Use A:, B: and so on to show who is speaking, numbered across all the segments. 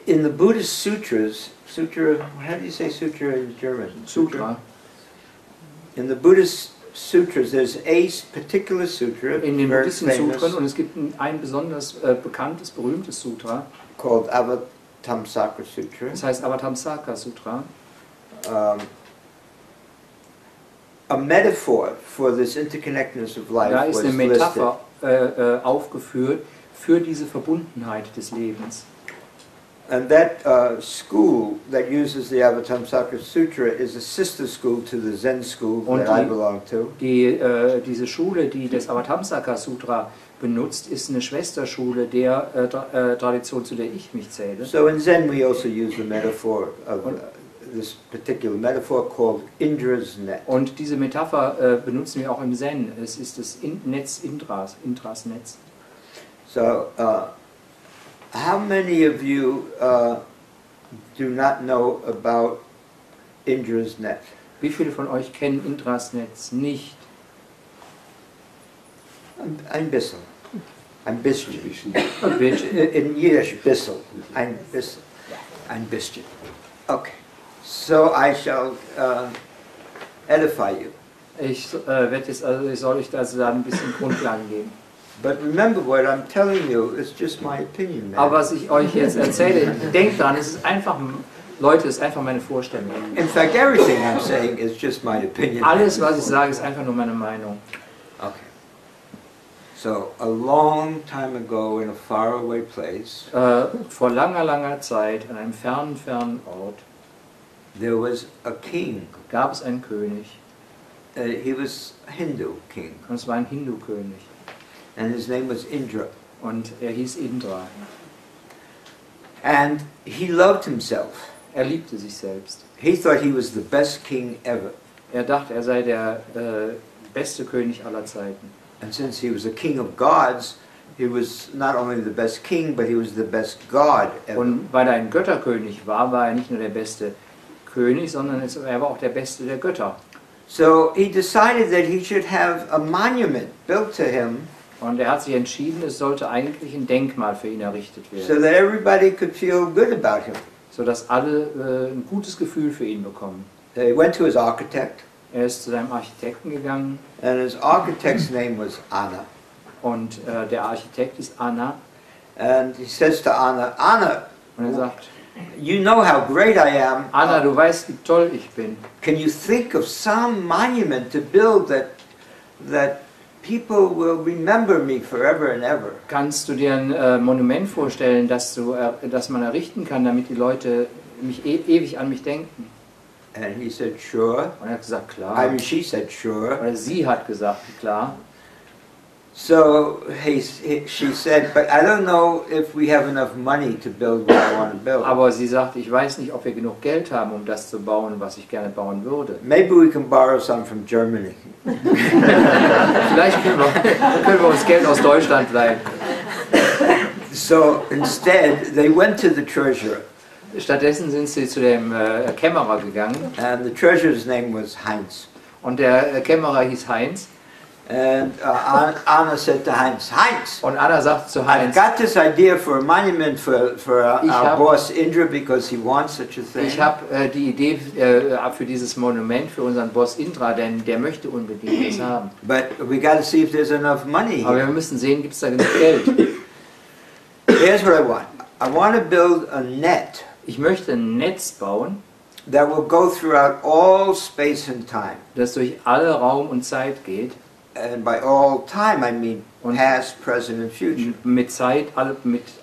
A: In the Buddhist sutras, sutra, how do you say sutra in German?
B: Sutra.
A: In the Buddhist sutras, there's a particular sutra,
B: In den
A: very
B: buddhistischen
A: famous,
B: Sutren, und es gibt ein besonders bekanntes, berühmtes Sutra,
A: called Avatamsaka Sutra.
B: das heißt Avatamsaka Sutra.
A: A metaphor for this interconnectedness of life
B: Da ist
A: was
B: eine
A: listed.
B: Metapher aufgeführt für diese Verbundenheit des Lebens.
A: And that school that uses the Avatamsaka Sutra is a sister school to the Zen school
B: Und
A: that I belong to.
B: diese Schule, die das Avatamsaka Sutra benutzt, ist eine Schwesterschule der Tradition, zu der ich mich zähle.
A: So in Zen we also use the metaphor of this particular metaphor called Indra's net.
B: Und diese Metapher benutzen wir auch im Zen. Es ist das Netz Indras Netz.
A: So how many of you do not know about Indra's net?
B: Wie viele von euch kennen Indras Netz nicht?
A: Ein bisschen. Ein bisschen.
B: Bitte.
A: In Yiddish, bissel. Ein bisschen. Ein bisschen. Okay. So I shall edify you.
B: Ich soll euch also da ein bisschen Grundlagen geben.
A: But remember what I'm telling you is just my opinion, man.
B: Aber was ich euch jetzt erzähle, denkt dran, es ist einfach, Leute, es ist einfach meine Vorstellung.
A: In fact, everything I'm saying is just my opinion.
B: Alles, was ich sage, ist einfach nur meine Meinung.
A: Okay. So, a long time ago in a faraway place,
B: Vor langer, langer Zeit, an einem fernen, fernen Ort,
A: there was a king.
B: gab es einen König.
A: He was a Hindu king,
B: Und es war ein Hindu-König.
A: and his name was Indra.
B: Und er hieß Indra.
A: And he loved himself.
B: Er liebte sich selbst.
A: He thought he was the best king ever.
B: Er dachte, er sei der beste König aller Zeiten.
A: And since he was a king of gods, he was not only the best king, but he was the best god ever.
B: Und weil er ein Götterkönig war, war er nicht nur der beste König, sondern er war auch der beste der Götter.
A: So he decided that he should have a monument built to him
B: Und er hat sich entschieden, es sollte eigentlich ein Denkmal für ihn errichtet
A: so
B: werden,
A: that everybody could feel good about him.
B: sodass alle ein gutes Gefühl für ihn bekommen.
A: They went to his architect,
B: Er ist zu seinem Architekten gegangen
A: and his architect's name was Anna.
B: und der Architekt ist Anna.
A: And he says to Anna, Anna,
B: Und er sagt,
A: you know how great I am.
B: Anna, du weißt, wie toll ich bin.
A: Can you think of some monument to build that people will remember me forever and ever?
B: Kannst du dir ein Monument vorstellen, das man errichten kann, damit die Leute ewig an mich denken?
A: And he said, sure.
B: Und er hat gesagt,
A: I
B: klar.
A: mean, she said, sure.
B: Oder sie hat gesagt, klar.
A: So she said, but I don't know if we have enough money to build what I want to build.
B: Aber sie sagte, ich weiß nicht, ob wir genug Geld haben, um das zu bauen, was ich gerne bauen würde.
A: Maybe we can borrow some from Germany.
B: Vielleicht können wir uns Geld aus Deutschland leihen.
A: So instead, they went to the treasurer,
B: Stattdessen sind sie zu dem Kämmerer gegangen
A: and the treasurer's name was Heinz.
B: und der Kämmerer hieß Heinz.
A: And Anna said to Heinz, Heinz,
B: Und Anna sagte zu
A: I've
B: Heinz,
A: got this idea for a monument for
B: Ich
A: our
B: hab-
A: boss Indra because he wants such a thing.
B: ich habe die Idee für dieses Monument für unseren Boss Indra, denn der möchte unbedingt das haben.
A: But we got to see if there's enough money
B: Aber
A: here.
B: wir müssen sehen, gibt es da genug Geld.
A: Here's what I want. I want to build a net
B: Ich möchte ein Netz bauen,
A: that will go throughout all space and time.
B: das durch alle Raum und Zeit geht.
A: And by all time, I mean
B: Und-
A: past, present, and future.
B: Mit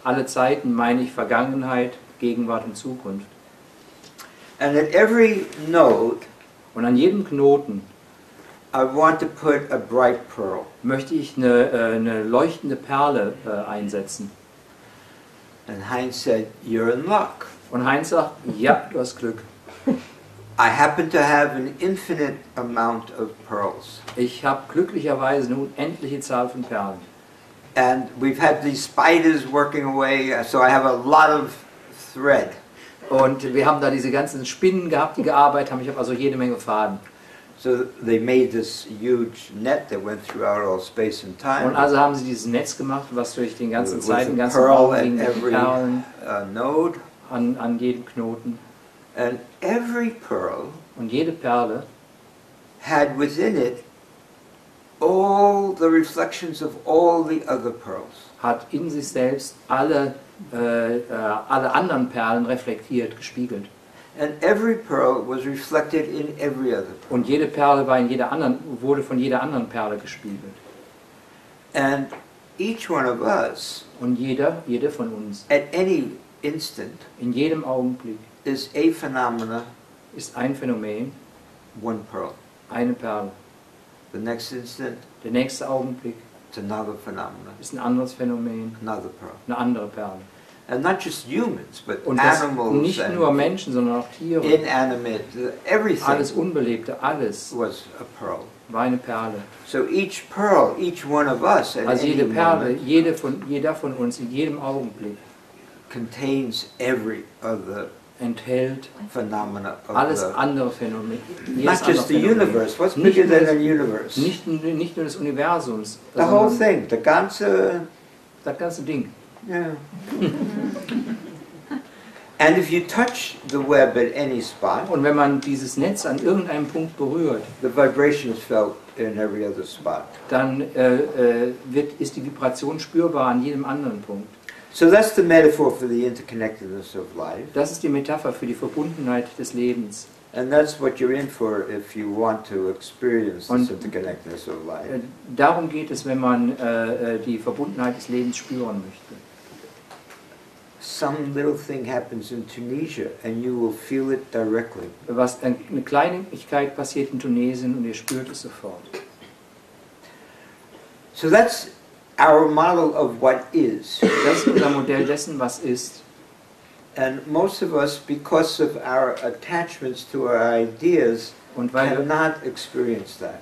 B: alle Zeiten meine ich Vergangenheit, Gegenwart und Zukunft.
A: And at every node,
B: Und an jedem Knoten
A: I want to put a bright pearl.
B: möchte ich eine leuchtende Perle einsetzen.
A: And Heinz said, you're in luck.
B: Und Heinz sagt, ja, du hast Glück.
A: I happen to have an infinite amount of pearls.
B: Ich habe glücklicherweise eine unendliche Zahl von Perlen.
A: And we've had these spiders working away, so I have a lot of thread.
B: Und wir haben da diese ganzen Spinnen gehabt, die gearbeitet haben. Ich habe also jede Menge Faden.
A: So they made this huge net that went throughout all space and time.
B: Und also haben sie dieses Netz gemacht, was durch den ganzen
A: With
B: Zeiten,
A: a
B: ganzen
A: pearl
B: Raum
A: at
B: ging, mit
A: every
B: Perlen.
A: node.
B: an jedem Knoten.
A: And every pearl
B: Und jede Perle
A: had within it all the reflections of all the other pearls.
B: hat in sich selbst alle anderen Perlen reflektiert, gespiegelt.
A: And every pearl was reflected in every other pearl.
B: Und jede Perle war wurde von jeder anderen Perle gespiegelt.
A: And each one of us,
B: Und jede von uns,
A: at any instant,
B: in jedem Augenblick,
A: is a phenomena,
B: ist ein Phänomen,
A: one pearl.
B: eine Perle.
A: The next instant,
B: Der nächste Augenblick
A: it's another phenomena,
B: ist ein anderes Phänomen,
A: another pearl.
B: eine andere Perle.
A: And not just humans, but
B: Und das
A: animals
B: nicht nur
A: and
B: Menschen, sondern auch Tiere,
A: inanimate, everything
B: alles Unbelebte, alles
A: was a pearl.
B: war eine Perle.
A: So each pearl, each one of us at
B: Also
A: any
B: jede Perle,
A: moment
B: jeder von uns in jedem Augenblick
A: contains every other
B: enthält
A: phenomena of
B: alles
A: the,
B: andere Phänomen.
A: not just the universe. What's
B: Nicht
A: bigger
B: nur
A: than
B: das-
A: a universe?
B: Nicht nur des Universums,
A: The whole
B: sondern
A: thing, the ganze,
B: das ganze Ding.
A: yeah. And if you touch the web at any spot,
B: Und wenn man dieses Netz an irgendeinem Punkt berührt,
A: the vibration is felt in every other spot.
B: dann ist die Vibration spürbar an jedem anderen Punkt.
A: So that's the metaphor for the interconnectedness of life.
B: Das ist die Metapher für die Verbundenheit des Lebens.
A: And that's what you're in for if you want to experience this
B: Und-
A: interconnectedness of life.
B: Darum geht es, wenn man die Verbundenheit des Lebens spüren möchte.
A: Some little thing happens in Tunisia and you will feel it directly.
B: Eine Kleinigkeit passiert in Tunesien und ihr spürt es sofort.
A: So that's our model of what is.
B: Das ist unser Modell dessen, was ist.
A: And most of us, because of our attachments to our ideas,
B: Und weil
A: cannot experience that.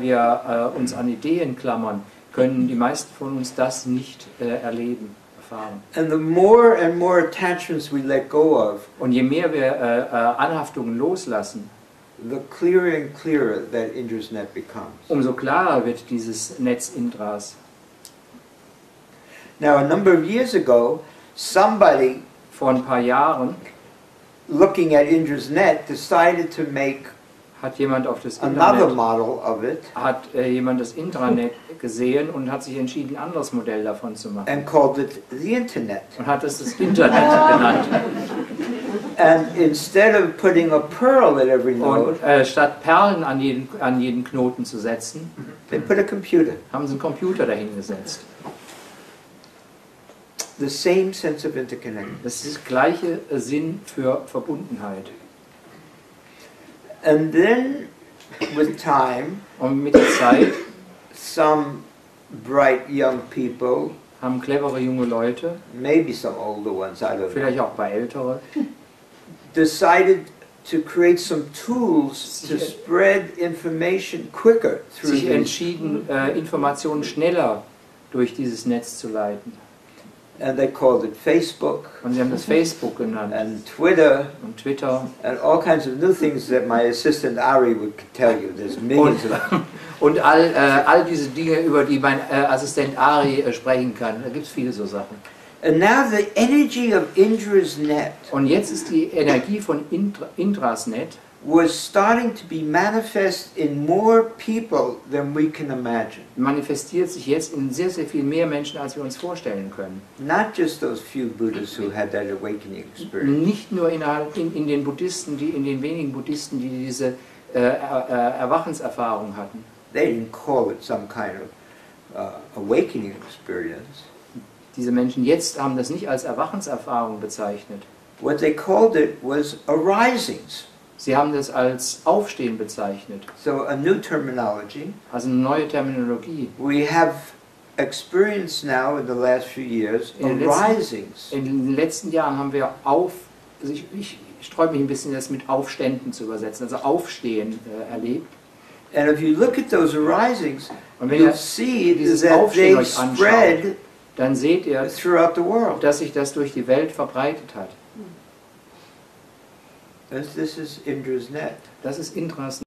B: wir uns an Ideen klammern, können die meisten von uns das nicht erleben, erfahren.
A: And the more and more attachments we let go of,
B: Und je mehr wir Anhaftungen loslassen,
A: the clearer and clearer that Indra's net becomes.
B: umso klarer wird dieses Netz Indras.
A: Now, a number of years ago, somebody
B: Vor ein paar Jahren
A: looking at Indra's net decided to make
B: hat jemand auf das
A: another
B: Internet,
A: model of it
B: jemand das Intranet gesehen und hat sich entschieden, ein anderes Modell davon zu machen.
A: and called it the Internet.
B: Und hat es das Internet genannt.
A: And instead of putting a pearl at every node,
B: Und statt Perlen an jeden Knoten zu setzen,
A: they put a computer.
B: haben sie einen Computer dahingesetzt.
A: The same sense of interconnection.
B: Das ist der gleiche Sinn für Verbundenheit.
A: And then, with time,
B: Und mit der Zeit
A: some bright young people,
B: haben clevere junge Leute,
A: maybe some older ones, I don't know,
B: vielleicht auch bei Ältere,
A: decided to create some tools to spread information quicker through
B: sich
A: these.
B: entschieden, Informationen schneller durch dieses Netz zu leiten.
A: And they called it Facebook
B: Und sie haben das Facebook genannt
A: and Twitter
B: und Twitter
A: and all kinds of new things that my assistant Ari would tell you. There's millions of them.
B: und all diese Dinge, über die mein Assistent Ari sprechen kann. Da gibt es viele so Sachen.
A: And now the energy of Indra's net
B: Und jetzt ist die Energie von Indras Net
A: was starting to be manifest in more people than we can imagine.
B: manifestiert sich jetzt in sehr, sehr viel mehr Menschen, als wir uns vorstellen können.
A: Not just those few Buddhas who had that awakening experience.
B: Nicht nur in den Buddhisten, in den wenigen Buddhisten, die diese Erwachenserfahrung hatten.
A: They didn't call it some kind of awakening experience.
B: Diese Menschen jetzt haben das nicht als Erwachenserfahrung bezeichnet.
A: What they called it was arisings.
B: Sie haben das als Aufstehen bezeichnet.
A: So a new terminology.
B: Also eine neue Terminologie.
A: We have experienced now in the last few years arisings.
B: In den letzten Jahren haben wir also ich sträube mich ein bisschen, das mit Aufständen zu übersetzen, also Aufstehen erlebt.
A: And if you look at those arisings,
B: Und wenn
A: you'll
B: ihr
A: see
B: dieses
A: that
B: Aufstehen
A: they
B: euch anschaut,
A: spread
B: dann seht ihr,
A: throughout the world.
B: dass sich das durch die Welt verbreitet hat.
A: This is Indra's net.
B: Das ist Indras